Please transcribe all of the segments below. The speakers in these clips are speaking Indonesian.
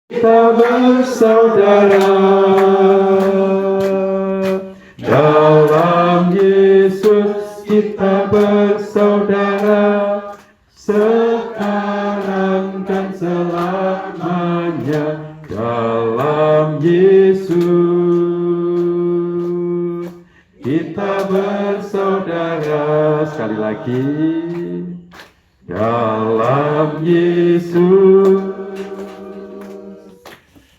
Kita bersaudara dalam Yesus, kita bersaudara sekarang dan selamanya dalam Yesus. Kita bersaudara, sekali lagi, dalam Yesus.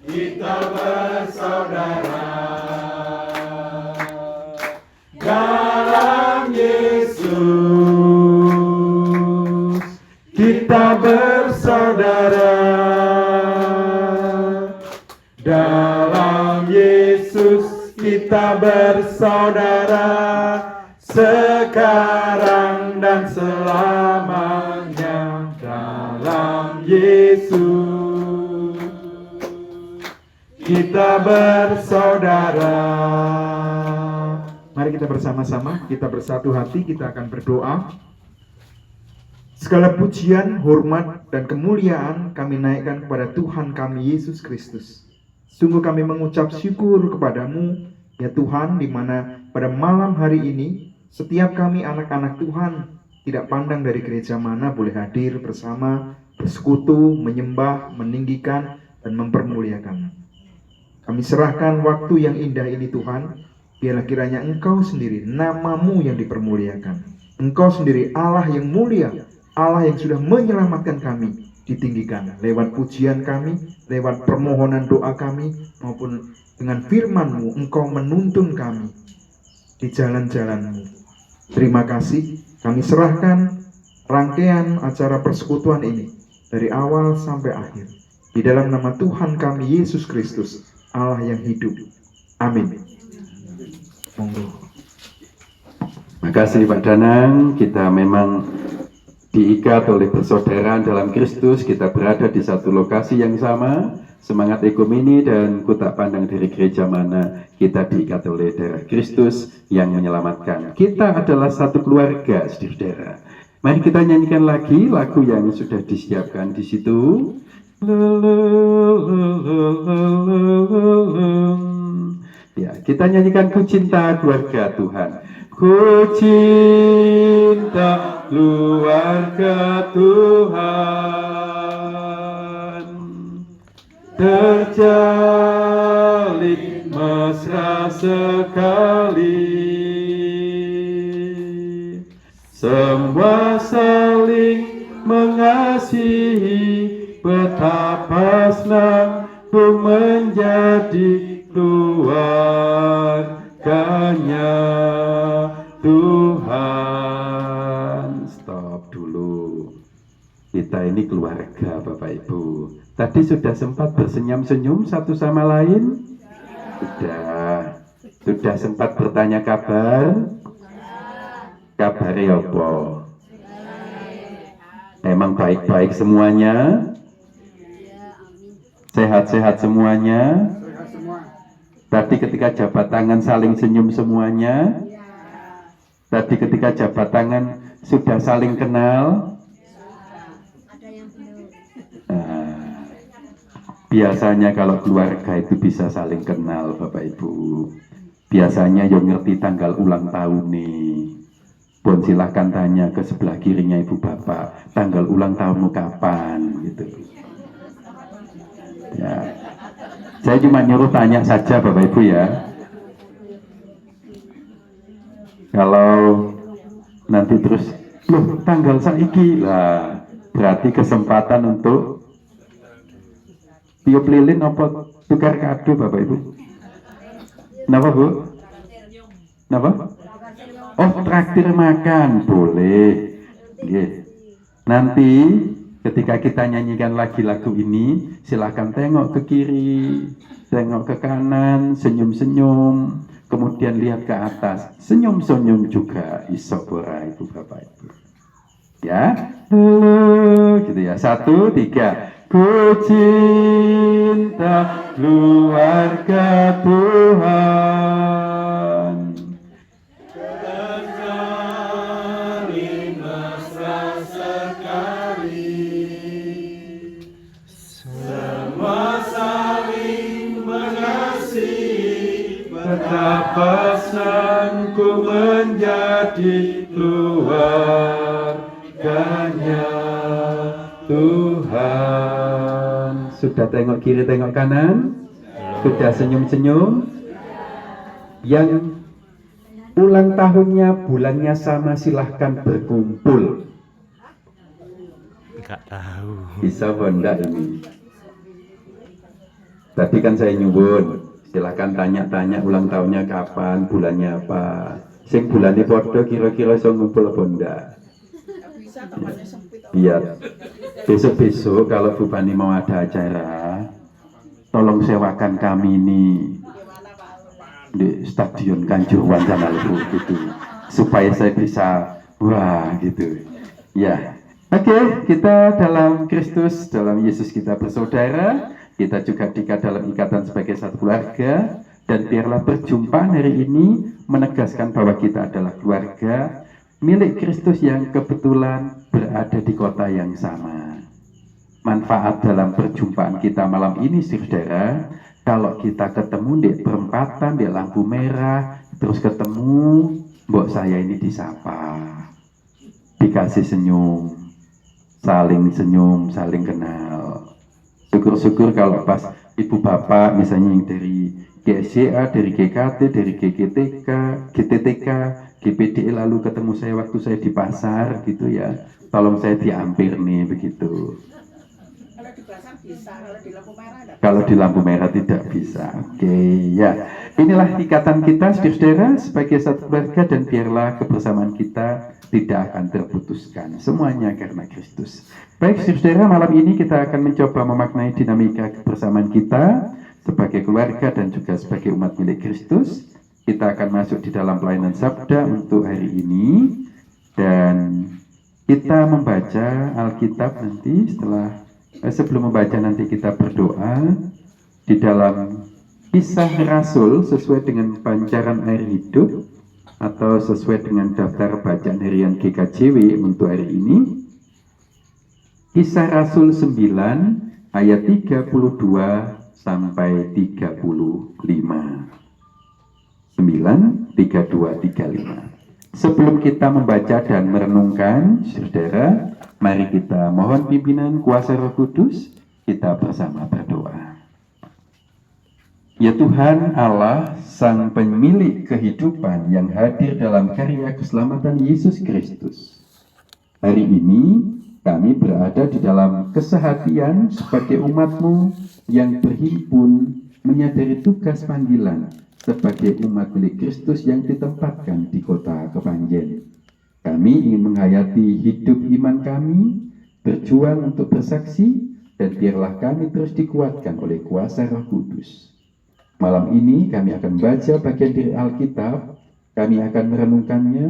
Kita bersaudara dalam Yesus. Kita bersaudara dalam Yesus. Kita bersaudara sekarang dan selamanya dalam Yesus. Kita bersaudara. Mari kita bersama-sama, kita bersatu hati, kita akan berdoa. Segala pujian, hormat, dan kemuliaan kami naikkan kepada Tuhan kami Yesus Kristus. Sungguh kami mengucap syukur kepadamu, ya Tuhan, di mana pada malam hari ini setiap kami anak-anak Tuhan, tidak pandang dari gereja mana, boleh hadir bersama, bersekutu, menyembah, meninggikan, dan mempermuliakan. Kami serahkan waktu yang indah ini Tuhan, biarlah kiranya Engkau sendiri, namamu yang dipermuliakan. Engkau sendiri Allah yang mulia, Allah yang sudah menyelamatkan kami, ditinggikan lewat pujian kami, lewat permohonan doa kami, maupun dengan firman-Mu Engkau menuntun kami di jalan-jalan-Mu. Terima kasih, kami serahkan rangkaian acara persekutuan ini dari awal sampai akhir. Di dalam nama Tuhan kami Yesus Kristus, Allah yang hidup. Amin. Monggo. Makasih Pak Danang, kita memang diikat oleh persaudaraan dalam Kristus, kita berada di satu lokasi yang sama, semangat ekumeni dan ku tak pandang dari gereja mana, kita diikat oleh darah Kristus yang menyelamatkan. Kita adalah satu keluarga, saudara. Mari kita nyanyikan lagi lagu yang sudah disiapkan di situ. Ya, kita nyanyikan Ku Cinta Keluarga Tuhan. Ku cinta keluarga Tuhan, terjalin mesra sekali, semua saling mengasihi. Betapa senang ku menjadi keluarganya Tuhan. Stop dulu. Kita ini keluarga Bapak Ibu. Tadi sudah sempat bersenyum-senyum satu sama lain? Sudah. Sudah sempat bertanya kabar? Kabarnya apa? Emang baik-baik semuanya? Sehat-sehat semuanya? Tadi ketika jabat tangan saling senyum semuanya? Tadi ketika jabat tangan sudah saling kenal? Nah, biasanya kalau keluarga itu bisa saling kenal Bapak Ibu. Biasanya yang ngerti tanggal ulang tahun nih. Pun silahkan tanya ke sebelah kirinya Ibu Bapak, tanggal ulang tahunmu kapan gitu. Ya, saya cuma nyuruh tanya saja Bapak Ibu ya. Kalau nanti terus, loh tanggal saiki lah, berarti kesempatan untuk tiup lilin apa tukar kado Bapak Ibu. Kenapa Bu? Kenapa? Oh traktir makan, boleh. Nanti ketika kita nyanyikan lagi lagu ini, silakan tengok ke kiri, tengok ke kanan, senyum-senyum, kemudian lihat ke atas, senyum-senyum juga, isobora Ibu Bapak Ibu. Ya, gitu ya. 1, 3. Ku cinta keluarga Tuhan. Semua betapa senangku menjadi keluarganya Tuhan. Sudah tengok kiri, tengok kanan? Sudah senyum-senyum? Yang ulang tahunnya bulannya sama silahkan berkumpul. Enggak tahu. Bisa enggak ini? Tadi kan saya nyuwun, silahkan tanya-tanya ulang tahunnya kapan, bulannya apa. Sing bulannya podo kira-kira iso ngumpul apa enggak? Iya. Besok-besok kalau Bu Pani mau ada acara, tolong sewakan kami ini di Stadion Kanjuruhan sana gitu, supaya saya bisa wah gitu ya. Oke, kita dalam Kristus, dalam Yesus kita bersaudara, kita juga diikat dalam ikatan sebagai satu keluarga, dan biarlah perjumpaan hari ini menegaskan bahwa kita adalah keluarga milik Kristus yang kebetulan berada di kota yang sama. Manfaat dalam perjumpaan kita malam ini, saudara, kalau kita ketemu di perempatan, di lampu merah, terus ketemu, mbok saya ini disapa, dikasih senyum, saling kenal. Syukur-syukur kalau pas ibu bapak misalnya yang dari GSCA, dari GKT, dari GGTK, GTTK, GPDE lalu ketemu saya waktu saya di pasar gitu ya, tolong saya diampir nih begitu. Kalau di lampu merah tidak bisa. Oke, ya. Inilah ikatan kita, saudara, sebagai satu keluarga, dan biarlah kebersamaan kita tidak akan terputuskan. Semuanya karena Kristus. Baik, saudara, malam ini kita akan mencoba memaknai dinamika kebersamaan kita sebagai keluarga dan juga sebagai umat milik Kristus. Kita akan masuk di dalam pelayanan sabda untuk hari ini, dan kita membaca Alkitab nanti sebelum membaca nanti kita berdoa di dalam Kisah Rasul sesuai dengan pancaran air hidup atau sesuai dengan daftar bacaan harian GKJW untuk hari ini. Kisah Rasul 9 ayat 32 sampai 35. 9, 32, 35. Sebelum kita membaca dan merenungkan, saudara, mari kita mohon pimpinan kuasa Roh Kudus, kita bersama berdoa. Ya Tuhan Allah, Sang Pemilik kehidupan yang hadir dalam karya keselamatan Yesus Kristus. Hari ini kami berada di dalam kesehatian sebagai umat-Mu yang berhimpun menyadari tugas panggilan sebagai umat milik Kristus yang ditempatkan di kota Kepanjen. Kami ingin menghayati hidup iman kami, berjuang untuk bersaksi, dan biarlah kami terus dikuatkan oleh kuasa Roh Kudus. Malam ini kami akan baca bagian dari Alkitab, kami akan merenungkannya,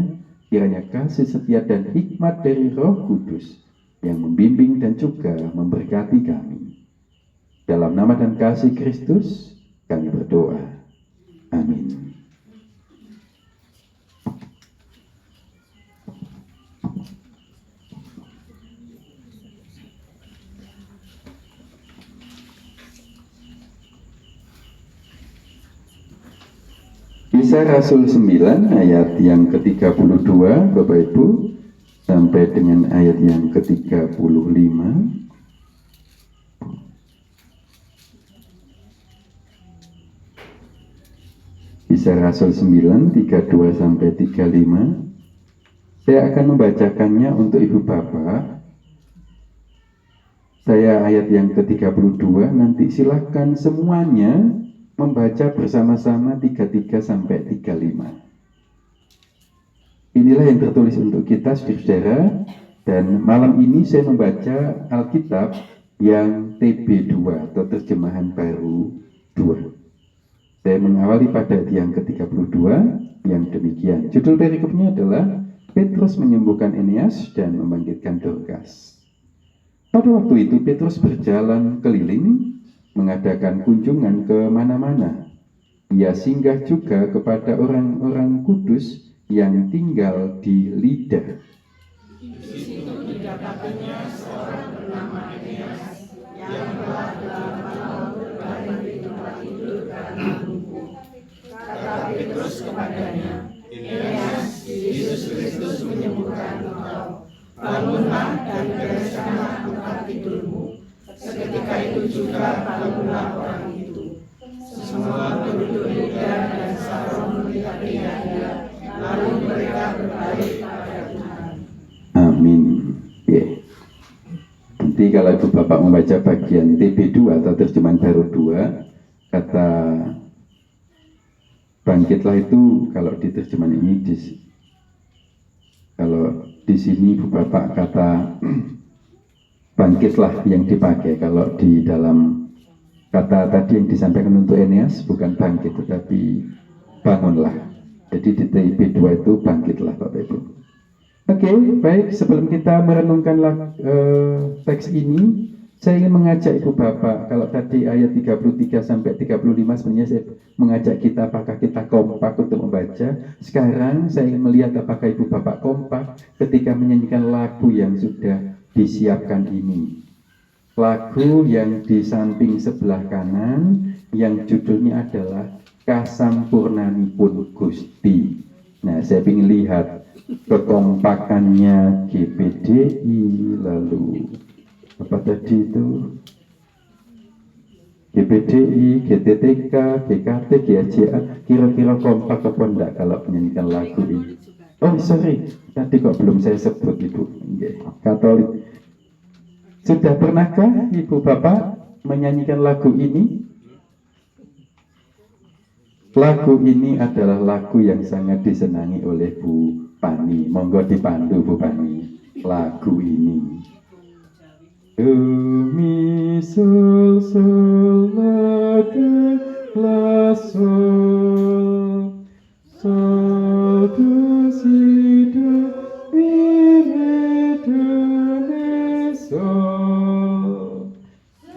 kiranya kasih setia dan hikmat dari Roh Kudus yang membimbing dan juga memberkati kami. Dalam nama dan kasih Kristus, kami berdoa. Amin. Kisah Rasul 9 ayat yang ke-32 Bapak Ibu sampai dengan ayat yang ke-35. Kisah Rasul 9, 32 sampai 35. Saya akan membacakannya untuk Ibu Bapak. Saya ayat yang ke-32, nanti silahkan semuanya membaca bersama-sama 33 sampai 35. Inilah yang tertulis untuk kita, saudara, dan malam ini saya membaca Alkitab yang TB2 atau terjemahan baru 2. Saya mengawali pada ayat yang ke-32 yang demikian. Judul perikopnya adalah Petrus menyembuhkan Eneas dan membangkitkan Dorcas. Pada waktu itu Petrus berjalan keliling mengadakan kunjungan ke mana-mana. Ia singgah juga kepada orang-orang kudus yang tinggal di Lida. Di situ didapatinya seorang bernama Eneas yang telah 8 tahun berbaring di tempat tidur karena lumpuh. Kata bangunlah orang itu. Semua penduduk Yuda dan Saron melihat dia, lalu mereka berbalik pada Tuhan. Amin. Ya. Nanti kalau Ibu Bapak membaca bagian TB2 atau terjemahan baru 2, kata bangkitlah itu kalau di terjemahan ini kalau di sini Ibu Bapak kata bangkitlah yang dipakai. Kalau di dalam kata tadi yang disampaikan untuk Eneas bukan bangkit tetapi bangunlah. Jadi di TB2 itu bangkitlah Bapak Ibu. Oke, baik, sebelum kita merenungkan teks ini, saya ingin mengajak Ibu Bapak, kalau tadi ayat 33 sampai 35 sebenarnya saya mengajak kita apakah kita kompak untuk membaca. Sekarang saya ingin melihat apakah Ibu Bapak kompak ketika menyanyikan lagu yang sudah disiapkan ini. Lagu yang di samping sebelah kanan yang judulnya adalah Kasampurnanipun Gusti. Nah, saya ingin lihat kekompakannya GPDI, lalu apa tadi itu, GPDI, GTTK, GKT, GAJA, kira-kira kompak apa enggak kalau menyanyikan lagu ini? Oh sorry, tadi kok belum saya sebut Ibu. Katolik. Sudah pernahkah Ibu Bapak menyanyikan lagu ini? Lagu ini adalah lagu yang sangat disenangi oleh Bu Pani. Monggo dipandu Bu Pani lagu ini. Do mi sol sol la do la sol sol do si do mi re do re sol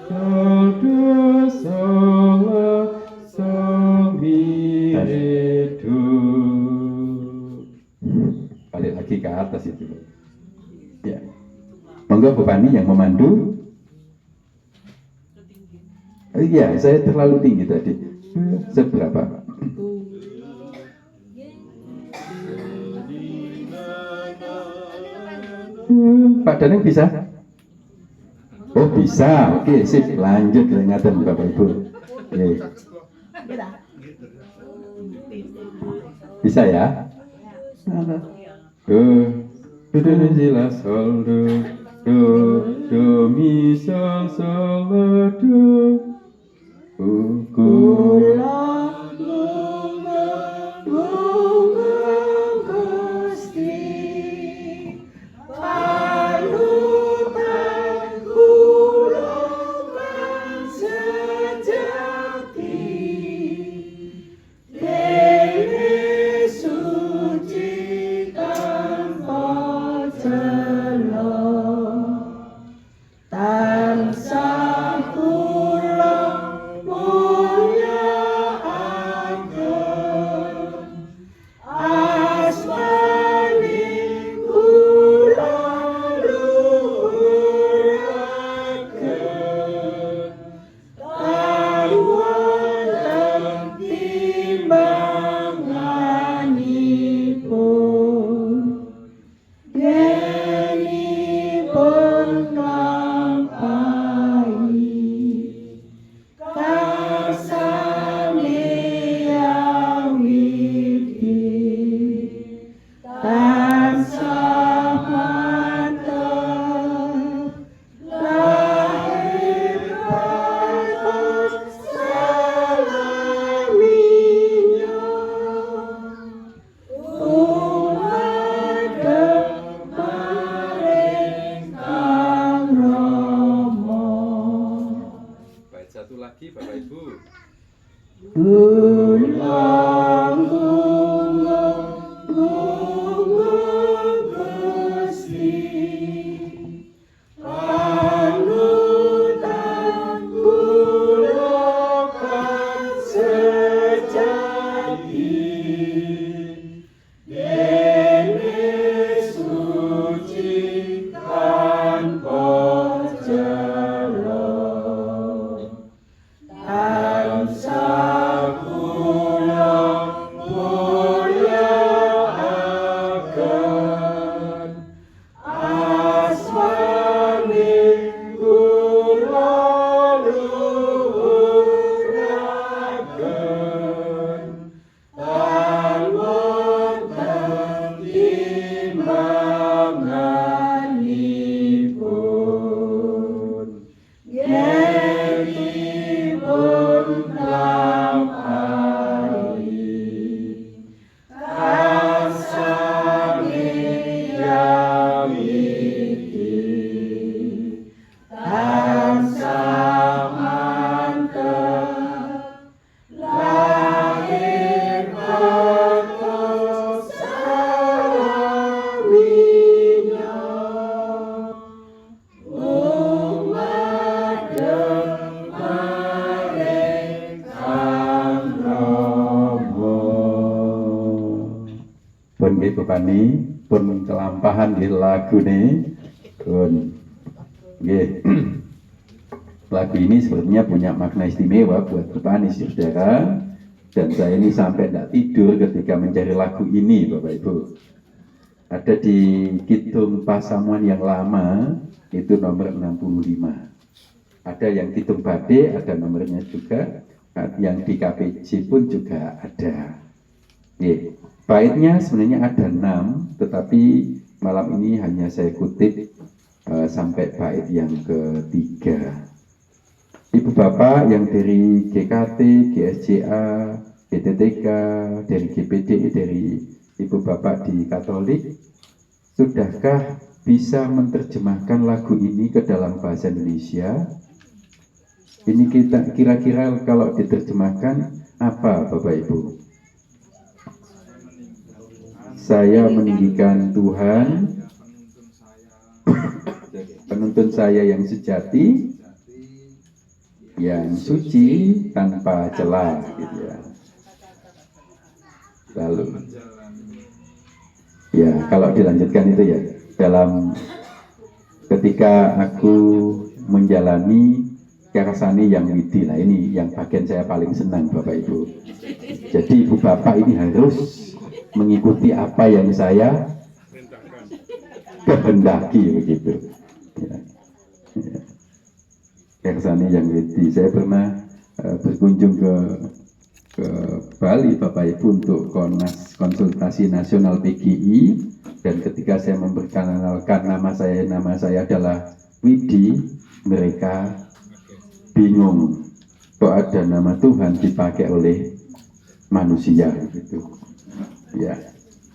sol do sol la sol mi re do. Balik lagi ke atas itu. Ya. Monggo Bu Pani yang memandu. Iya, saya terlalu tinggi tadi. Seberapa? Pak Daneng bisa? Oh bisa, oke sip. Lanjut ingatan Bapak Ibu. Oke. Bisa ya? Do si la sol do mi sol sol la do. Tansa kula Pun nggih Bupani, pun kelampahan nggih lagune. Pun nggih. Lagu ini sebenarnya punya makna istimewa buat Bupani, saudara. Dan saya ini sampai tidak tidur ketika mencari lagu ini, Bapak Ibu. Ada di Kidung Pasamuan yang lama, itu nomor 65. Ada yang Kidung Bade, ada nomornya juga. Yang di KPJ pun juga ada. Oke. Baitnya sebenarnya ada 6, tetapi malam ini hanya saya kutip sampai bait yang ketiga. Ibu Bapak yang dari GKT, GSJA, GTTK, dari GPD, dari Ibu Bapak di Katolik, sudahkah bisa menerjemahkan lagu ini ke dalam bahasa Indonesia? Ini kita kira-kira kalau diterjemahkan apa, Bapak Ibu? Saya meninggikan Tuhan, penuntun saya yang sejati, yang suci tanpa celah, gitu ya. Lalu, ya kalau dilanjutkan itu ya, dalam ketika aku menjalani Karasani yang widi, nah ini yang bagian saya paling senang Bapak Ibu. Jadi Ibu Bapak ini harus mengikuti apa yang saya kehendaki begitu. Ya. Ya. Karasani yang widi, saya pernah berkunjung ke Bali Bapak Ibu untuk konsultasi nasional PGI, dan ketika saya memperkenalkan nama saya adalah Widi, mereka bingung kok ada nama Tuhan dipakai oleh manusia gitu ya.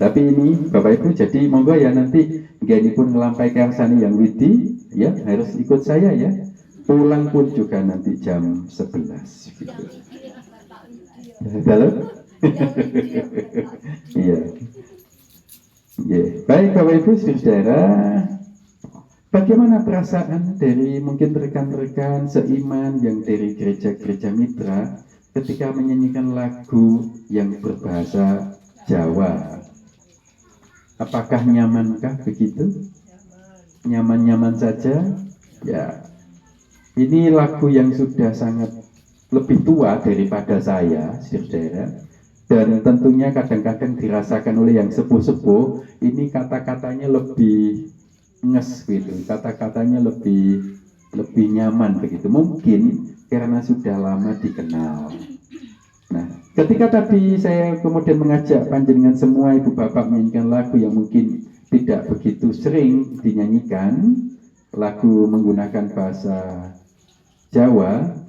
Tapi ini Bapak Ibu, jadi monggo ya nanti gini pun ngelampai Karasani yang widi ya, harus ikut saya ya. Pulang pun juga nanti jam 11 gitu. Halo? Iya. Yeah. Baik Bapak Ibu saudara, bagaimana perasaan dari mungkin rekan-rekan seiman yang dari gereja-gereja mitra ketika menyanyikan lagu yang berbahasa Jawa? Apakah nyamankah begitu? Nyaman-nyaman saja? Ya. Ini lagu yang sudah sangat lebih tua daripada saya, saudara. Dan tentunya kadang-kadang dirasakan oleh yang sepuh-sepuh, ini kata-katanya lebih nges gitu, kata-katanya lebih nyaman begitu. Mungkin karena sudah lama dikenal. Nah, ketika tadi saya kemudian mengajak panjenengan semua Ibu Bapak menyanyikan lagu yang mungkin tidak begitu sering dinyanyikan, lagu menggunakan bahasa Jawa,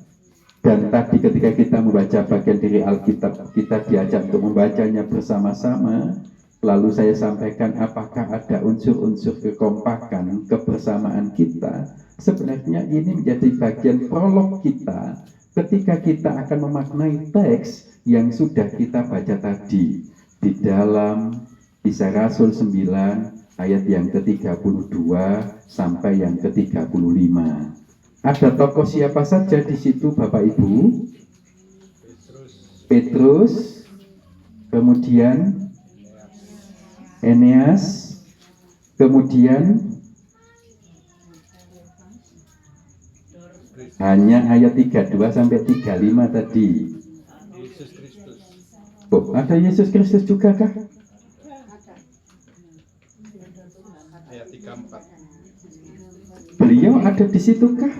dan tadi ketika kita membaca bagian dari Alkitab, kita diajak untuk membacanya bersama-sama. Lalu saya sampaikan apakah ada unsur-unsur kekompakan, kebersamaan kita. Sebenarnya ini menjadi bagian prolog kita ketika kita akan memaknai teks yang sudah kita baca tadi di dalam Kisah Rasul 9 ayat yang ke-32 sampai yang ke-35. Ada tokoh siapa saja di situ Bapak Ibu? Petrus, kemudian Eneas, kemudian hanya ayat 32 sampai 35 tadi. Oh, ada Yesus Kristus juga kah? Ayat 34. Beliau ada di situ kah?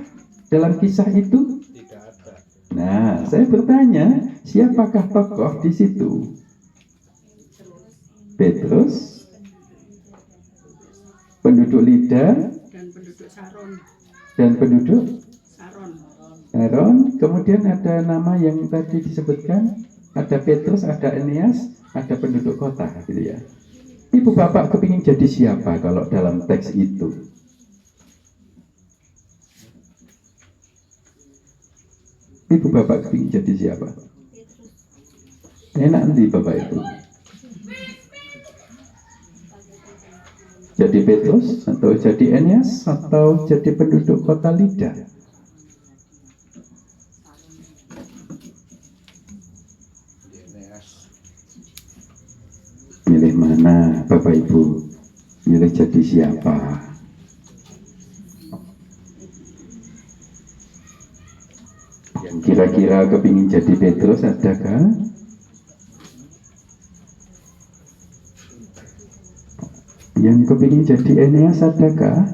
Dalam kisah itu? Tidak ada. Nah, saya bertanya, siapakah tokoh di situ? Petrus, penduduk Lida, dan penduduk Saron. dan penduduk. Saron. Aaron, kemudian ada nama yang tadi disebutkan, ada Petrus, ada Eneas, ada penduduk kota, gitu ya. Ibu bapak kepingin jadi siapa kalau dalam teks itu? Ibu bapak kepingin jadi siapa? Enak nanti bapak ibu. Jadi Petrus, atau jadi Eneas, atau jadi penduduk kota Lida? Milih mana Bapak Ibu? Milih jadi siapa? Yang kira-kira kepingin jadi Petrus adakah? Yang kepingin jadi Eneas adakah?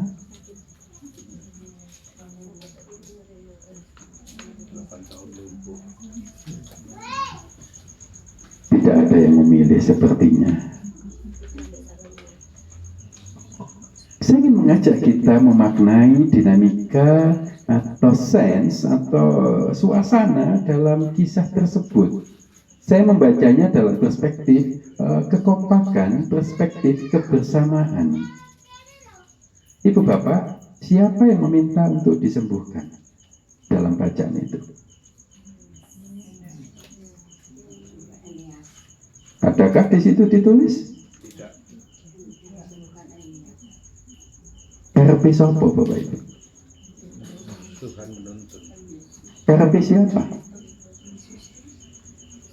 Tidak ada yang memilih sepertinya. Saya ingin mengajak kita memaknai dinamika atau sense atau suasana dalam kisah tersebut. Saya membacanya dalam perspektif kekompakan, perspektif kebersamaan. Ibu bapak, siapa yang meminta untuk disembuhkan dalam bacaan itu? Adakah di situ ditulis? Tidak. RP sopo Bapak Ibu? Tuhan menuntun. RP siapa?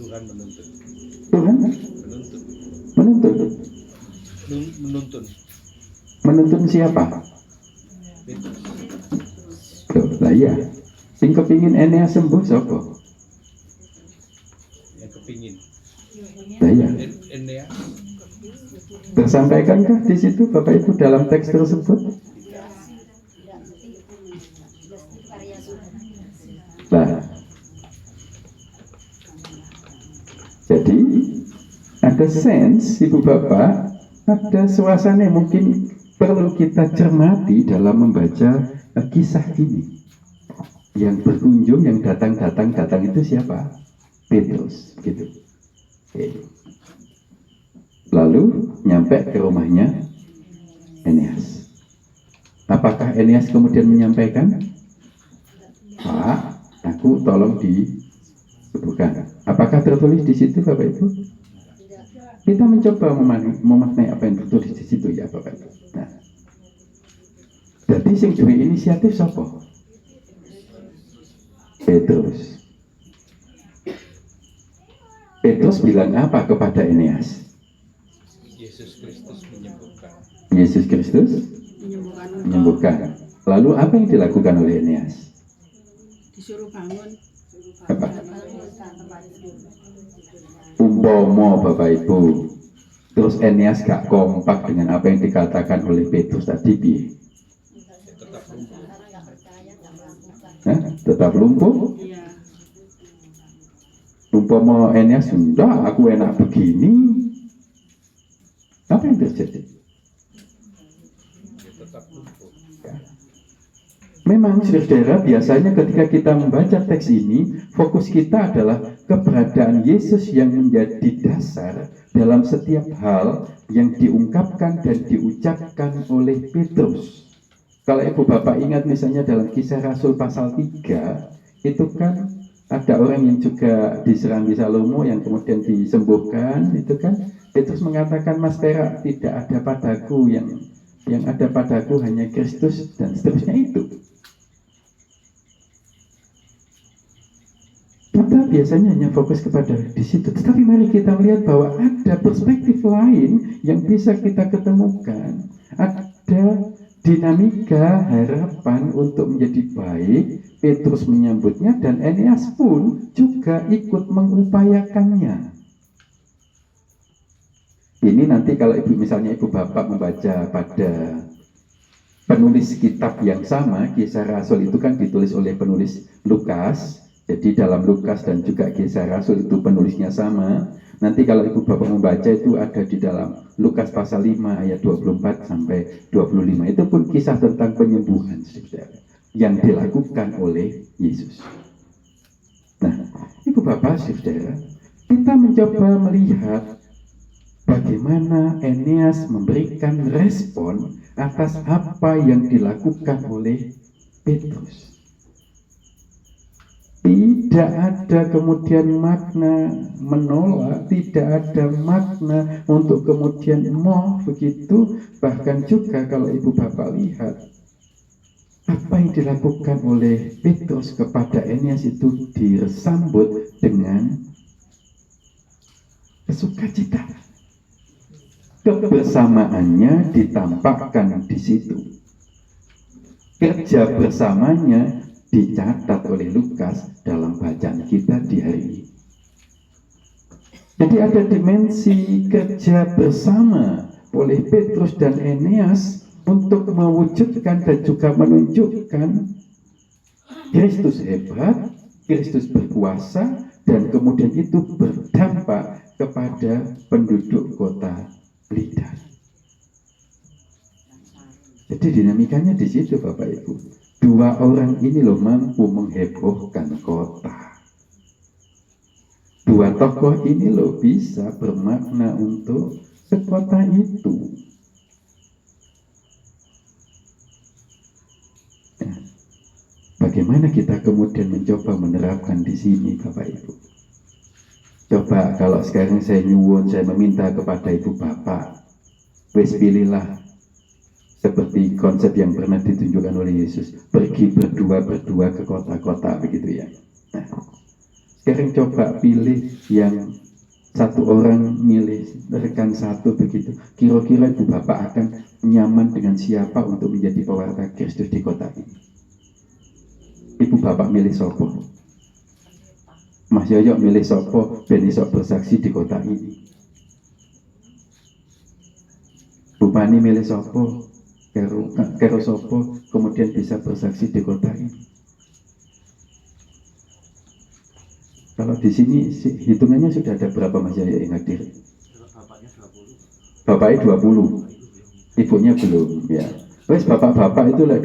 Tuhan menuntun. Tuhan Menuntun. menuntun. Menuntun. Menuntun siapa? Petrus. Loh, lah iya. Sing kepingin Eneas sembuh sopo? Yang kepingin. Lah iya. Eneas. Tersampaikankah di situ Bapak Ibu dalam teks tersebut? Nah, jadi ada sense Ibu Bapak, ada suasana yang mungkin perlu kita cermati dalam membaca kisah ini. Yang berkunjung, yang datang itu siapa? Petrus, gitu. Oke. Lalu nyampe ke rumahnya Eneas. Apakah Eneas kemudian menyampaikan, Pak, aku tolong disembuhkan? Apakah tertulis di situ Bapak Ibu? Kita mencoba memaknai apa yang tertulis di situ ya Bapak Ibu. Nah, jadi sing duwe inisiatif siapa? Petrus. Petrus bilang apa kepada Eneas? Yesus Kristus menyembuhkan. Yesus Kristus menyembuhkan. Lalu apa yang dilakukan oleh Eneas? Disuruh bangun. Apa? Umpama Bapak Ibu, terus Eneas gak kompak dengan apa yang dikatakan oleh Petrus tadi, Tetap lumpuh. tetap lumpuh. Iya. Umpama Eneas, enggak, aku enak begini. Apa yang terjadi? Tetap lumpuh. Memang saudara, biasanya ketika kita membaca teks ini, fokus kita adalah keberadaan Yesus yang menjadi dasar dalam setiap hal yang diungkapkan dan diucapkan oleh Petrus. Kalau Ibu Bapak ingat misalnya dalam Kisah Rasul pasal 3, itu kan ada orang yang juga diserang di Salomo yang kemudian disembuhkan, itu kan Petrus mengatakan, Mas perak tidak ada padaku, yang ada padaku hanya Kristus, dan seterusnya itu. Kita biasanya hanya fokus kepada di situ, tetapi mari kita melihat bahwa ada perspektif lain yang bisa kita ketemukan. Ada dinamika harapan untuk menjadi baik. Petrus menyambutnya dan Eneas pun juga ikut mengupayakannya. Ini nanti kalau misalnya Ibu Bapak membaca pada penulis kitab yang sama, Kisah Rasul itu kan ditulis oleh penulis Lukas. Jadi dalam Lukas dan juga Kisah Rasul itu penulisnya sama. Nanti kalau Ibu Bapak membaca itu ada di dalam Lukas pasal 5 ayat 24 sampai 25. Itu pun kisah tentang penyembuhan, saudara. yang dilakukan oleh Yesus. Nah, Ibu Bapak, Saudara, kita mencoba melihat bagaimana Eneas memberikan respon atas apa yang dilakukan oleh Petrus. Tidak ada kemudian makna menolak, tidak ada makna untuk kemudian begitu. Bahkan juga kalau Ibu Bapak lihat apa yang dilakukan oleh Petrus kepada Eneas itu disambut dengan sukacita. Kebersamaannya ditampakkan di situ. Kerja bersamanya dicatat oleh Lukas dalam bacaan kita di hari ini. Jadi ada dimensi kerja bersama oleh Petrus dan Eneas untuk mewujudkan dan juga menunjukkan Kristus hebat, Kristus berkuasa, dan kemudian itu berdampak kepada penduduk kota Lida. Jadi dinamikanya di situ, Bapak Ibu. Dua orang ini loh mampu menghebohkan kota. Dua tokoh ini loh bisa bermakna untuk sekota itu. Nah, bagaimana kita kemudian mencoba menerapkan di sini, Bapak Ibu? Coba kalau sekarang saya nyuwun, saya meminta kepada Ibu Bapak, wis pilihlah seperti konsep yang pernah ditunjukkan oleh Yesus, pergi berdua-berdua ke kota-kota, begitu ya. Nah, sekarang coba pilih yang satu orang milih rekan satu begitu. Kira-kira Ibu Bapak akan nyaman dengan siapa untuk menjadi pewarta Kristus di kota ini? Ibu Bapak milih sopo? Mas Yoyo milih sopo ben iso bersaksi di kota ini? Bu Pani milih sopo? Kero sopo kemudian bisa bersaksi di kota ini? Kalau di sini hitungannya sudah ada berapa Mas Yaya yang hadir? Bapaknya 20, ibunya belum ya. Terus bapak-bapak itu lah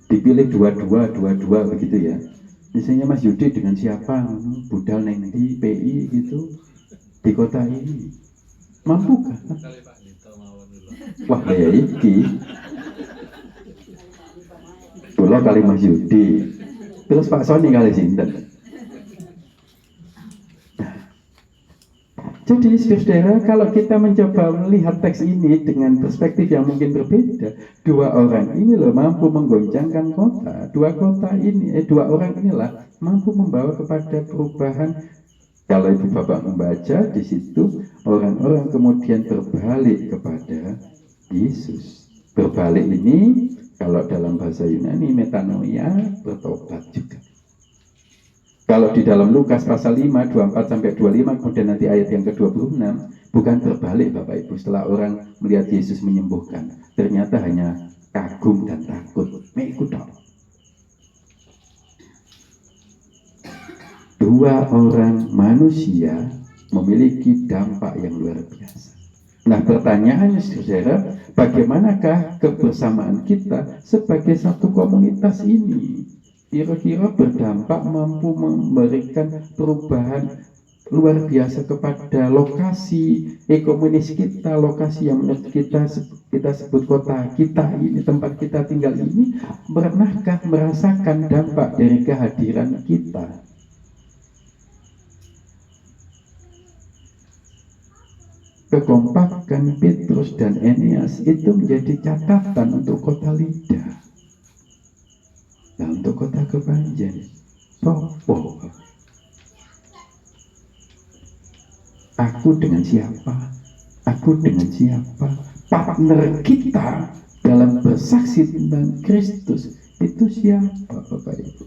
dipilih dua begitu ya. Misalnya Mas Yudi dengan siapa? Budal neng di PI gitu di kota ini. Mampu kan? Wah kayak iki. Pulau kali Mas Yudi, terus Pak Soni kali Sinten. Jadi saudara, kalau kita mencoba melihat teks ini dengan perspektif yang mungkin berbeda, dua orang ini loh mampu menggoncangkan kota. Dua orang inilah mampu membawa kepada perubahan. Kalau Ibu Bapak membaca di situ, orang-orang kemudian berbalik kepada Yesus. Berbalik ini kalau dalam bahasa Yunani metanoia, bertobat juga. Kalau di dalam Lukas pasal 5, 24 sampai 25, kemudian nanti ayat yang ke-26, bukan berbalik Bapak Ibu setelah orang melihat Yesus menyembuhkan. Ternyata hanya kagum dan takut. Mengikut. Dua orang manusia memiliki dampak yang luar biasa. Nah pertanyaannya saudara, bagaimanakah kebersamaan kita sebagai satu komunitas ini? Kira-kira berdampak mampu memberikan perubahan luar biasa kepada lokasi ekonomis kita, lokasi yang menurut kita sebut kota kita ini, tempat kita tinggal ini. Pernahkah merasakan dampak dari kehadiran kita? Kekompakan Petrus dan Eneas itu menjadi catatan untuk kota Lida. Nah untuk kota Kepanjen, sopo? Aku dengan siapa? Aku dengan siapa? Partner kita dalam bersaksi tentang Kristus itu siapa, Bapak Ibu?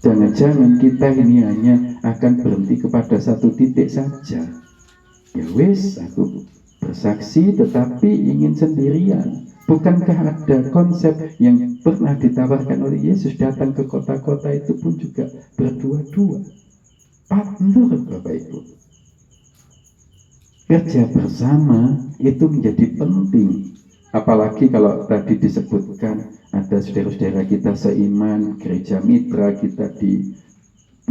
Jangan-jangan kita ini hanya akan berhenti kepada satu titik saja. Ya wis, aku bersaksi tetapi ingin sendirian. Bukankah ada konsep yang pernah ditawarkan oleh Yesus, datang ke kota-kota itu pun juga berdua-dua? Partner Bapak Ibu. Kerja bersama itu menjadi penting. Apalagi kalau tadi disebutkan ada saudara-saudara kita seiman, gereja mitra kita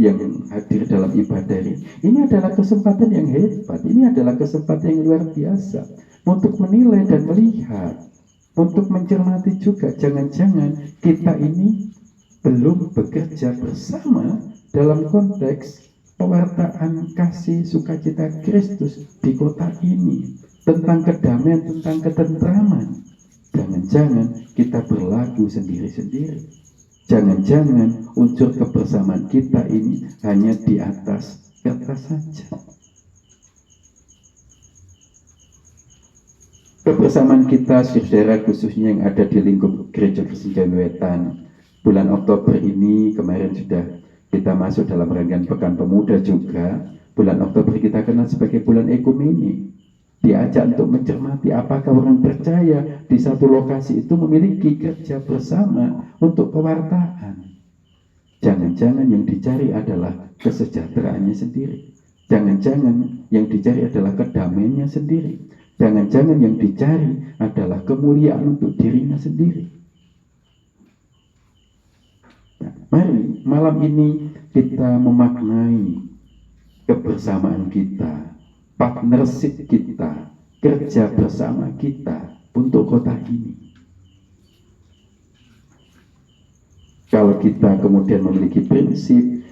yang hadir dalam ibadah ini adalah kesempatan yang hebat, ini adalah kesempatan yang luar biasa untuk menilai dan melihat, untuk mencermati juga jangan-jangan kita ini belum bekerja bersama dalam konteks pewartaan kasih sukacita Kristus di kota ini, tentang kedamaian, tentang ketentraman. Jangan-jangan kita berlagu sendiri-sendiri. Jangan-jangan unsur kebersamaan kita ini hanya di atas kertas saja. Kebersamaan kita, saudara, khususnya yang ada di lingkup Gereja Kristen Wetan, bulan Oktober ini kemarin sudah kita masuk dalam rangkaian Pekan Pemuda juga. Bulan Oktober kita kenal sebagai bulan ekumeni. Diajak untuk mencermati apakah orang percaya di satu lokasi itu memiliki kerja bersama untuk pewartaan. Jangan-jangan yang dicari adalah kesejahteraannya sendiri. Jangan-jangan yang dicari adalah kedamaiannya sendiri. Jangan-jangan yang dicari adalah kemuliaan untuk dirinya sendiri. Nah, mari malam ini kita memaknai kebersamaan kita, partnership kita, kerja bersama kita untuk kota ini. Kalau kita kemudian memiliki prinsip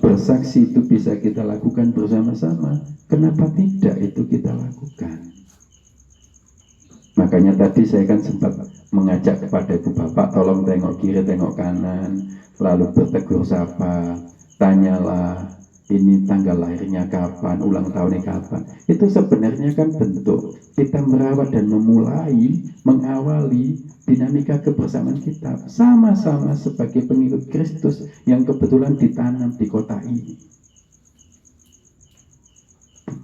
bersaksi itu bisa kita lakukan bersama-sama, kenapa tidak itu kita lakukan? Makanya tadi saya kan sempat mengajak kepada ibu bapak, tolong tengok kiri, tengok kanan, lalu bertegur sapa, tanyalah ini tanggal lahirnya kapan, ulang tahunnya kapan. Itu sebenarnya kan bentuk kita merawat dan mengawali dinamika kebersamaan kita sama-sama sebagai pengikut Kristus yang kebetulan ditanam di kota ini.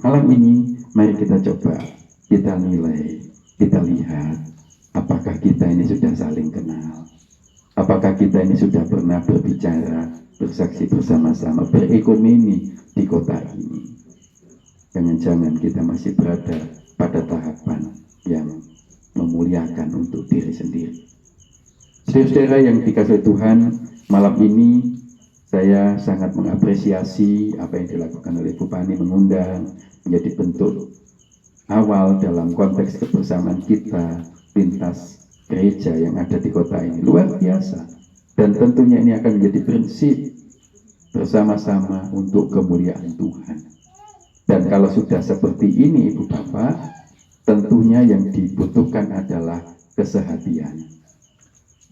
Malam ini mari kita coba, kita nilai, kita lihat apakah kita ini sudah saling kenal, apakah kita ini sudah pernah berbicara, bersaksi bersama-sama, berekumeni di kota ini. Jangan-jangan kita masih berada pada tahapan yang memuliakan untuk diri sendiri. Saudara-saudara yang dikasihi Tuhan, malam ini saya sangat mengapresiasi apa yang dilakukan oleh Bu Pani, mengundang menjadi bentuk awal dalam konteks kebersamaan kita lintas gereja yang ada di kota ini. Luar biasa. Dan tentunya ini akan menjadi prinsip bersama-sama untuk kemuliaan Tuhan. Dan kalau sudah seperti ini Ibu Bapak, tentunya yang dibutuhkan adalah kesehatian.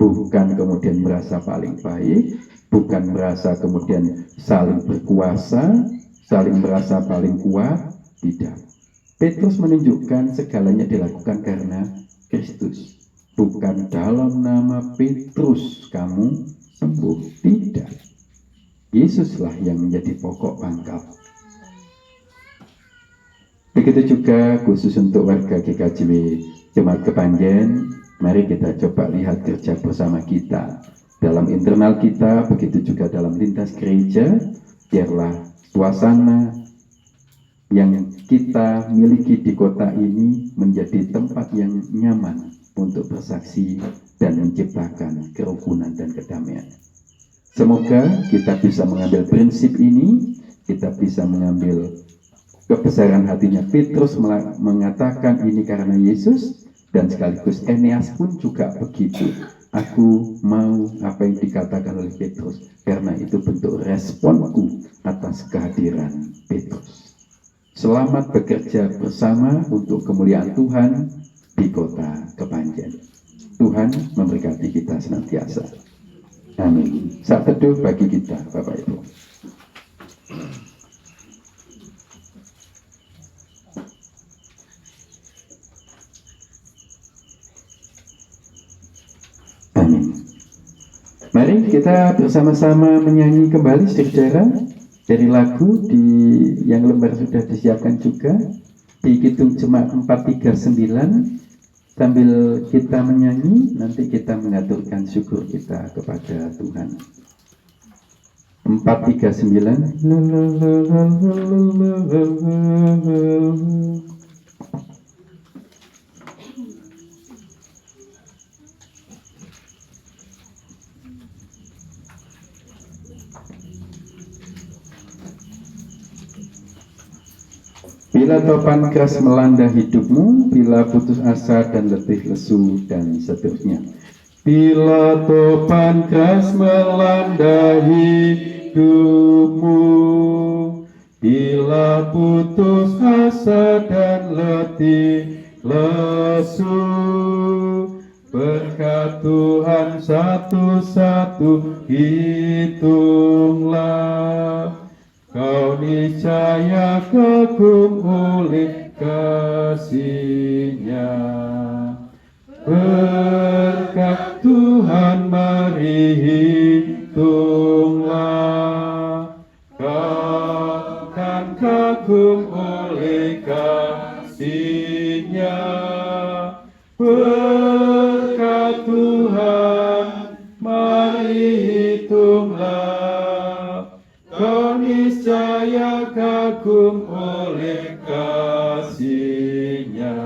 Bukan kemudian merasa paling baik, bukan merasa kemudian saling berkuasa, saling merasa paling kuat, tidak. Petrus menunjukkan segalanya dilakukan karena Kristus. Bukan dalam nama Petrus kamu sembuh, tidak. Yesuslah yang menjadi pokok pangkal. Begitu juga khusus untuk warga GKJW Jemaat Kepanjen, mari kita coba lihat kerja bersama kita dalam internal kita, begitu juga dalam lintas gereja. Biarlah suasana yang kita miliki di kota ini menjadi tempat yang nyaman untuk bersaksi dan menciptakan kerukunan dan kedamaian. Semoga kita bisa mengambil prinsip ini, kita bisa mengambil kebesaran hatinya Petrus mengatakan ini karena Yesus, dan sekaligus Eneas pun juga begitu. Aku mau apa yang dikatakan oleh Petrus, karena itu bentuk responku atas kehadiran Petrus. Selamat bekerja bersama untuk kemuliaan Tuhan di kota Kepanjen. Tuhan memberkati kita senantiasa. Amin. Saat teduh bagi kita, Bapak Ibu. Amin. Mari kita bersama-sama menyanyi kembali saudara dari lagu yang lembar sudah disiapkan juga di Kidung Jemaat 439. Sambil kita menyanyi, nanti kita mengaturkan syukur kita kepada Tuhan. 439. Bila topan keras melanda hidupmu, bila putus asa dan letih lesu, dan seterusnya. Bila topan keras melanda hidupmu, bila putus asa dan letih lesu, berkat Tuhan satu-satu hitunglah. Kau niscaya kagum oleh kasih-Nya. Berkat Tuhan mari hitunglah. Kau kan kagum oleh kasih-Nya. Berkat Tuhan mari hitunglah. Kau niscaya kagum oleh kasih-Nya.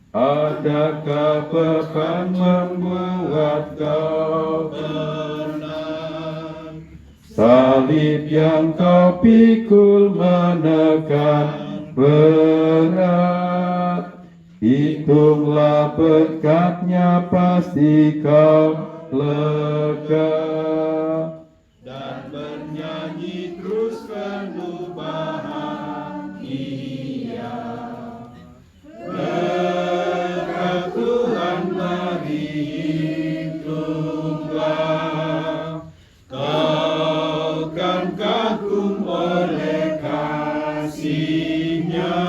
Adakah beban membuat kau tenang? Salib yang kau pikul menekan berat. Hitunglah berkatnya pasti kau lega. Dan bernyanyi terus penuh bahagia. Berkat Tuhan mari hitunglah. Kau kan kagum oleh kasih-Nya.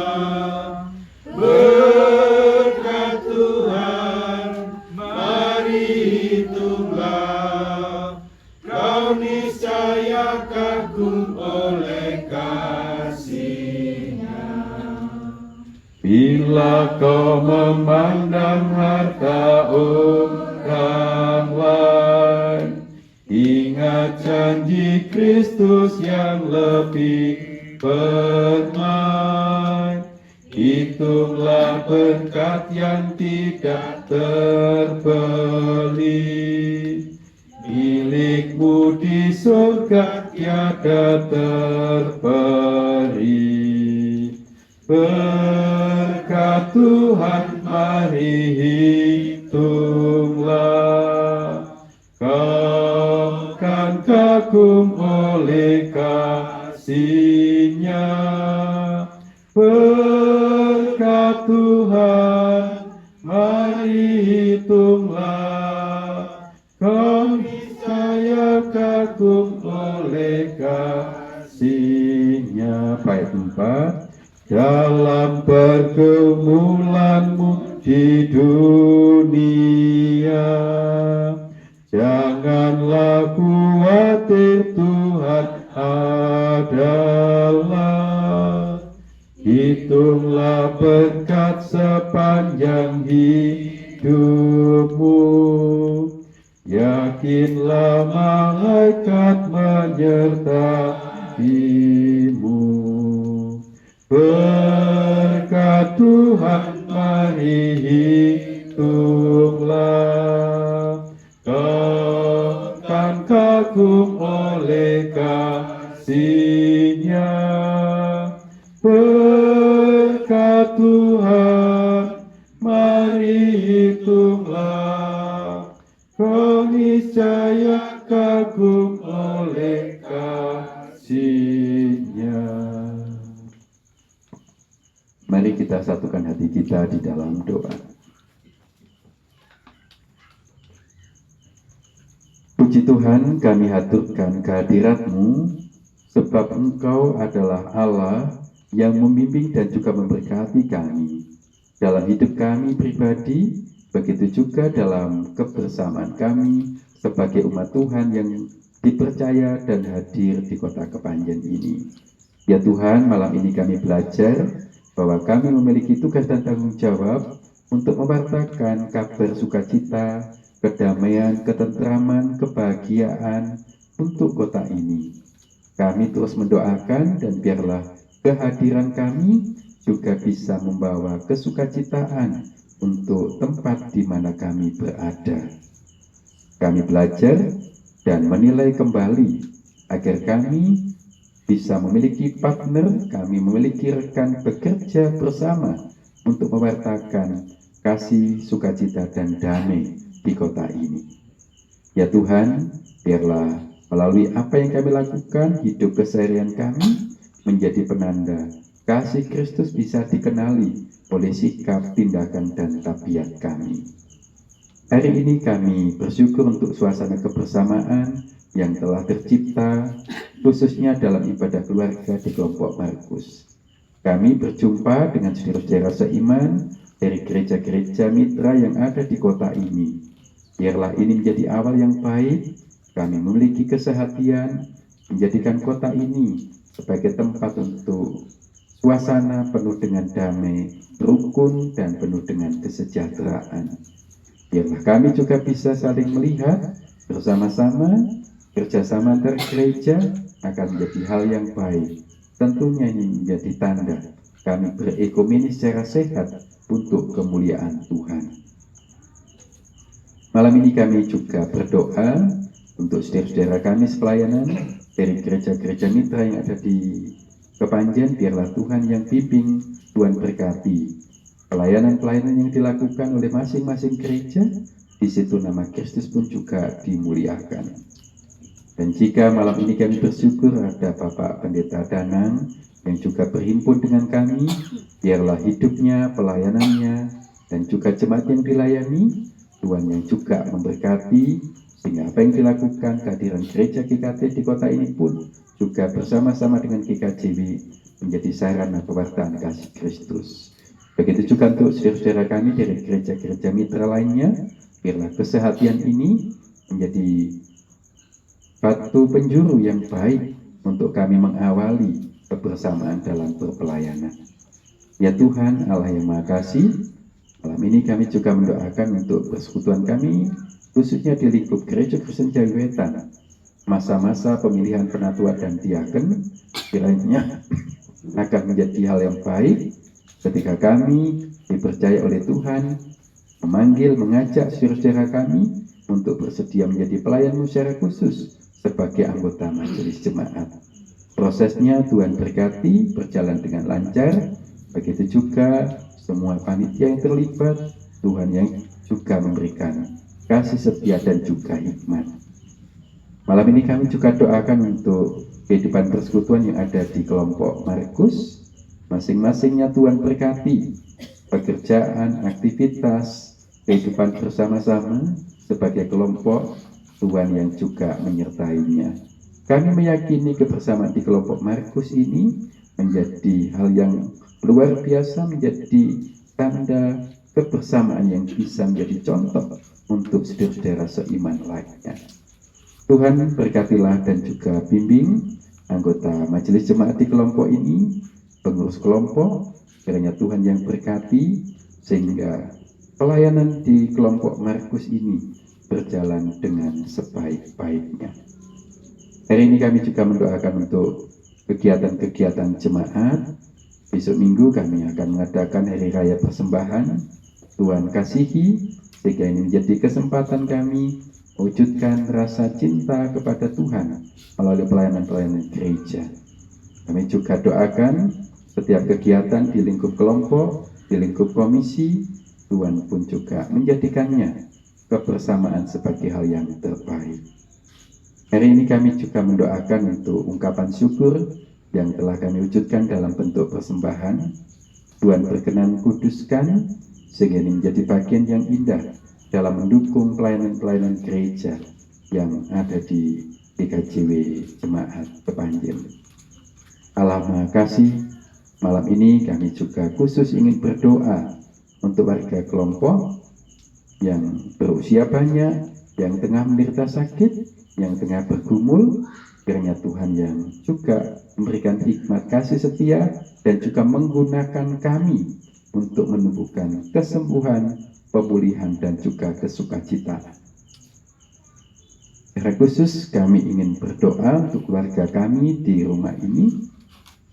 Berkat Tuhan mari hitunglah. Kau niscaya kagum oleh kasih-Nya. Bila kau memandang harta orang lain, ingat janji Kristus yang lebih permai. Hitunglah berkat yang tidak terbeli. Milikmu di surga tiada terperi. Berkat Tuhan mari hitunglah. Kau kan kagum oleh kasih-Nya. Berkat Tuhan mari hitunglah. Kau niscaya kagum oleh kasih-Nya. Bait 4. Dalam pergumulanmu di dunia, janganlah khawatir, Tuhan adalah. Hitunglah berkat sepanjang hidupmu. Yakinlah malaikat menyertaimu. Berkat Tuhan mari hitunglah. Kau kan kagum oleh kasih-Nya. Berkat Tuhan mari hitunglah. Kau niscaya kagum oleh kasih-Nya. Mari kita satukan hati kita di dalam doa. Puji Tuhan, kami haturkan kehadirat-Mu, sebab Engkau adalah Allah yang membimbing dan juga memberkati kami dalam hidup kami pribadi, begitu juga dalam kebersamaan kami sebagai umat Tuhan yang dipercaya dan hadir di Kota Kepanjen ini. Ya Tuhan, malam ini kami belajar bahwa kami memiliki tugas dan tanggung jawab untuk mewartakan kabar sukacita, kedamaian, ketentraman, kebahagiaan untuk kota ini. Kami terus mendoakan dan biarlah kehadiran kami juga bisa membawa kesukacitaan untuk tempat di mana kami berada. Kami belajar dan menilai kembali agar kami bisa memiliki partner, kami memiliki rekan bekerja bersama untuk mewartakan kasih, sukacita, dan damai di kota ini. Ya Tuhan, biarlah melalui apa yang kami lakukan, hidup keseharian kami menjadi penanda kasih Kristus bisa dikenali oleh sikap, tindakan, dan tabiat kami. Hari ini kami bersyukur untuk suasana kebersamaan yang telah tercipta, khususnya dalam ibadah keluarga di kelompok Markus. Kami berjumpa dengan saudara-saudara seiman dari gereja-gereja mitra yang ada di kota ini. Biarlah ini menjadi awal yang baik, kami memiliki kesehatian, menjadikan kota ini sebagai tempat untuk suasana penuh dengan damai, rukun, dan penuh dengan kesejahteraan. Biarlah kami juga bisa saling melihat bersama-sama, kerjasama antar gereja akan menjadi hal yang baik. Tentunya ini menjadi tanda kami berekumeni secara sehat untuk kemuliaan Tuhan. Malam ini kami juga berdoa untuk saudara-saudara kami sepelayanan dari gereja-gereja mitra yang ada di Kepanjen. Biarlah Tuhan yang bimbing, Tuhan berkati pelayanan-pelayanan yang dilakukan oleh masing-masing gereja. Di situ nama Kristus pun juga dimuliakan. Dan jika malam ini kami bersyukur ada Bapak Pendeta Danang yang juga berhimpun dengan kami, biarlah hidupnya, pelayanannya, dan juga jemaat yang dilayani, Tuhan yang juga memberkati, sehingga apa yang dilakukan kehadiran gereja GKT di kota ini pun juga bersama-sama dengan GKJW menjadi sarana pewartaan kasih Kristus. Begitu juga untuk saudara-saudara kami dari gereja-gereja mitra lainnya, biarlah kesehatan ini menjadi batu penjuru yang baik untuk kami mengawali kebersamaan dalam berpelayanan. Ya Tuhan Allah yang Maha Kasih, malam ini kami juga mendoakan untuk persekutuan kami, khususnya di lingkup Gereja Kristen Jawi Wetan, masa-masa pemilihan penatua dan diaken, kiranya akan menjadi hal yang baik ketika kami dipercaya oleh Tuhan memanggil, mengajak saudara-saudara kami untuk bersedia menjadi pelayan secara khusus sebagai anggota majelis jemaat. Prosesnya Tuhan berkati, berjalan dengan lancar. Begitu juga semua panitia yang terlibat, Tuhan yang juga memberikan kasih setia dan juga hikmat. Malam ini kami juga doakan untuk kehidupan persekutuan yang ada di kelompok Markus. Masing-masingnya Tuhan berkati pekerjaan, aktivitas, kehidupan bersama-sama sebagai kelompok, Tuhan yang juga menyertainya. Kami meyakini kebersamaan di kelompok Markus ini menjadi hal yang luar biasa, menjadi tanda kebersamaan yang bisa menjadi contoh untuk saudara-saudara seiman lainnya. Tuhan berkatilah dan juga bimbing anggota majelis jemaat di kelompok ini, pengurus kelompok, kiranya Tuhan yang berkati sehingga pelayanan di kelompok Markus ini berjalan dengan sebaik-baiknya. Hari ini kami juga mendoakan untuk kegiatan-kegiatan jemaat. Besok minggu kami akan mengadakan Hari Raya Persembahan. Tuhan kasihi sehingga ini menjadi kesempatan kami wujudkan rasa cinta kepada Tuhan melalui pelayanan-pelayanan gereja. Kami juga doakan setiap kegiatan di lingkup kelompok, di lingkup komisi, Tuhan pun juga menjadikannya kebersamaan sebagai hal yang terbaik. Hari ini kami juga mendoakan untuk ungkapan syukur yang telah kami wujudkan dalam bentuk persembahan. Tuhan berkenan kuduskan sehingga ini menjadi bagian yang indah dalam mendukung pelayanan-pelayanan gereja yang ada di GKJW Jemaat Kepanjen. Allah Maha Kasih, malam ini kami juga khusus ingin berdoa untuk warga kelompok yang berusia banyak, yang tengah menderita sakit, yang tengah bergumul. Kiranya Tuhan yang juga memberikan hikmat kasih setia dan juga menggunakan kami untuk menumbuhkan kesembuhan, pemulihan, dan juga kesukacitaan. Secara khusus kami ingin berdoa untuk keluarga kami di rumah ini.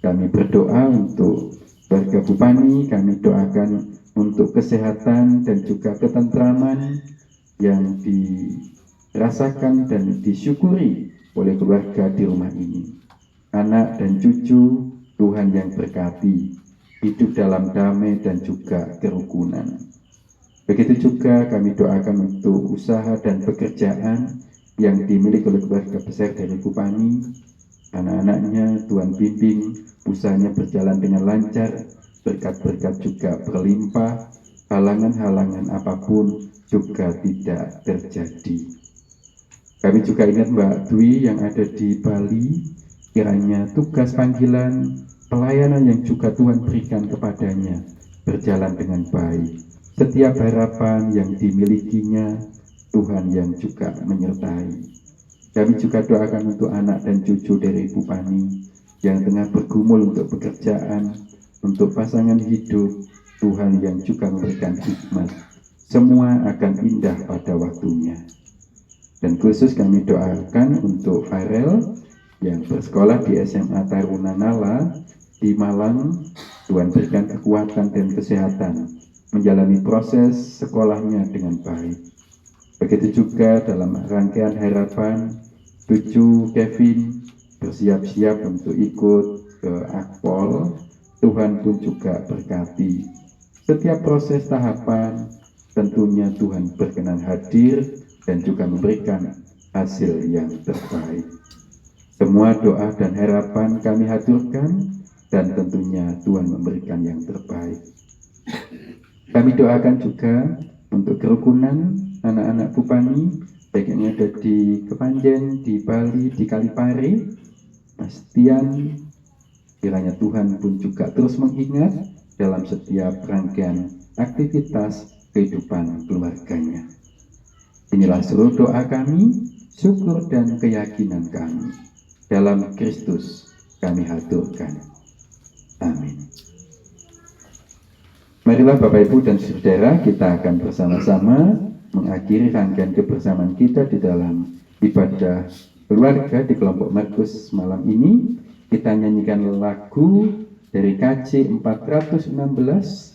Kami berdoa untuk keluarga Bupani, kami doakan untuk kesehatan dan juga ketentraman yang rasakan dan disyukuri oleh keluarga di rumah ini. Anak dan cucu Tuhan yang berkati, hidup dalam damai dan juga kerukunan. Begitu juga kami doakan untuk usaha dan pekerjaan yang dimiliki oleh keluarga besar dari Bupani. Anak-anaknya Tuhan bimbing, usahanya berjalan dengan lancar, berkat-berkat juga berlimpah, halangan-halangan apapun juga tidak terjadi. Kami juga ingat Mbak Dwi yang ada di Bali, kiranya tugas panggilan, pelayanan yang juga Tuhan berikan kepadanya berjalan dengan baik. Setiap harapan yang dimilikinya, Tuhan yang juga menyertai. Kami juga doakan untuk anak dan cucu dari Ibu Pani yang tengah bergumul untuk pekerjaan, untuk pasangan hidup, Tuhan yang juga memberikan hikmat. Semua akan indah pada waktunya. Dan khusus kami doakan untuk Farel yang bersekolah di SMA Taruna Nala di Malang. Tuhan berikan kekuatan dan kesehatan menjalani proses sekolahnya dengan baik. Begitu juga dalam rangkaian harapan, cucu Kevin bersiap-siap untuk ikut ke Akpol. Tuhan pun juga berkati. Setiap proses tahapan tentunya Tuhan berkenan hadir dan juga memberikan hasil yang terbaik. Semua doa dan harapan kami haturkan dan tentunya Tuhan memberikan yang terbaik. Kami doakan juga untuk kerukunan anak-anak Bupani, baik yang ada di Kepanjen, di Bali, di Kalipare, pastian kiranya Tuhan pun juga terus mengingat dalam setiap rangkaian aktivitas kehidupan keluarganya. Inilah seluruh doa kami, syukur dan keyakinan kami. Dalam Kristus kami haturkan. Amin. Marilah Bapak Ibu dan Saudara, kita akan bersama-sama mengakhiri rangkaian kebersamaan kita di dalam ibadah keluarga di kelompok Markus malam ini. Kita nyanyikan lagu dari KJ 416.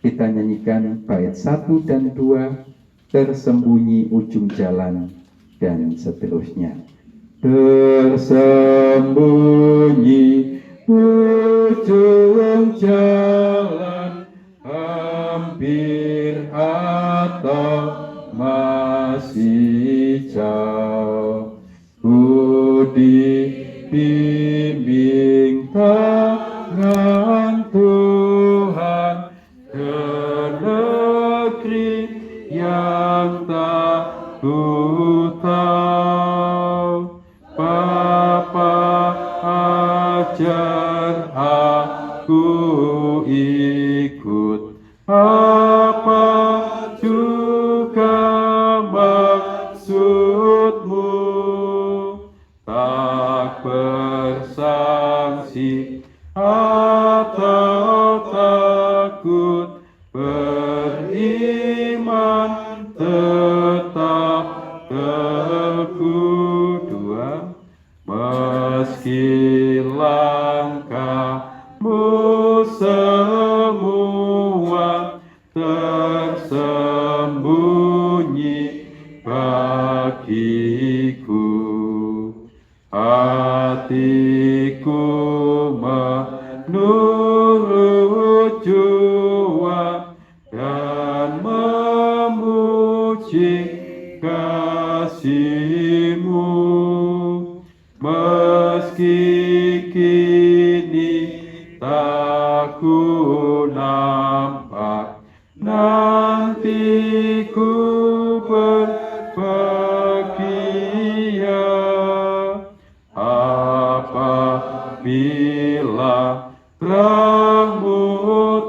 Kita nyanyikan bait 1 dan 2, tersembunyi ujung jalan, dan seterusnya. Tersembunyi ujung jalan, hampir atau masih jauh, ku dibimbing tangan Tuhan ke negeri yang tak ku tahu. Bapa ajar aku ikut, apa juga maksudmu, tak bersangsi atau takut, beriman tetap teguh. 2, meski langkahmu semua tersembunyi bagiku, hatiku menurut jua dan memuji kasih-Mu. Meski kini tak ku nampak, nanti ku berbahagia apabila terang-Mu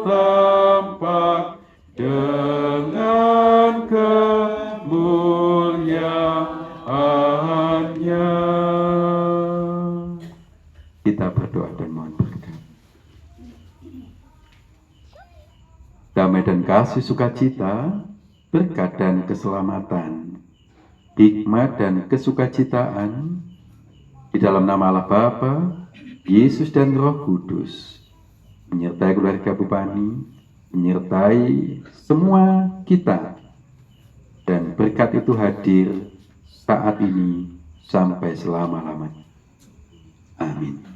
tampak dengan kemuliaan-Nya. Kita berdoa dan mohon berkat. Damai dan kasih sukacita, berkat dan keselamatan, hikmat dan kesukacitaan, di dalam nama Allah Bapa, Yesus dan Roh Kudus, menyertai keluarga Bupani, menyertai semua kita, dan berkat itu hadir saat ini sampai selama-lamanya. Amin.